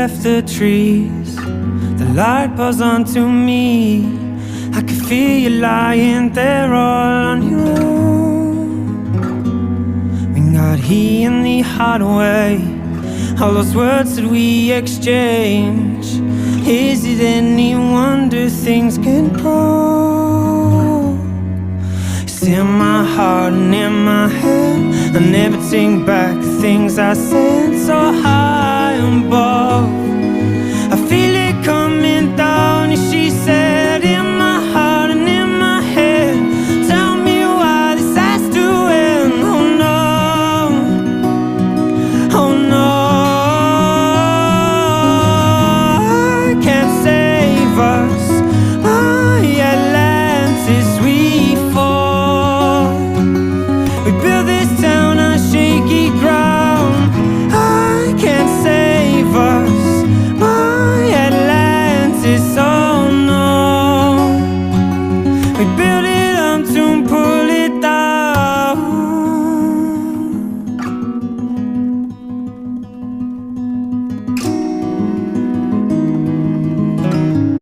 left the trees. The light pours onto me. I can feel you lying there all on your own. We got here in the hard way. All those words that we exchange. Is it any wonder things can grow? It's in my heart and in my head. I never take back the things I said. So high above, I feel it coming down. And she said, in my heart and in my head, tell me why this has to end. Oh no, oh no, I can't save us. My Atlantis, we fall. We built this town on shaky ground. I can't save us. My Atlantis.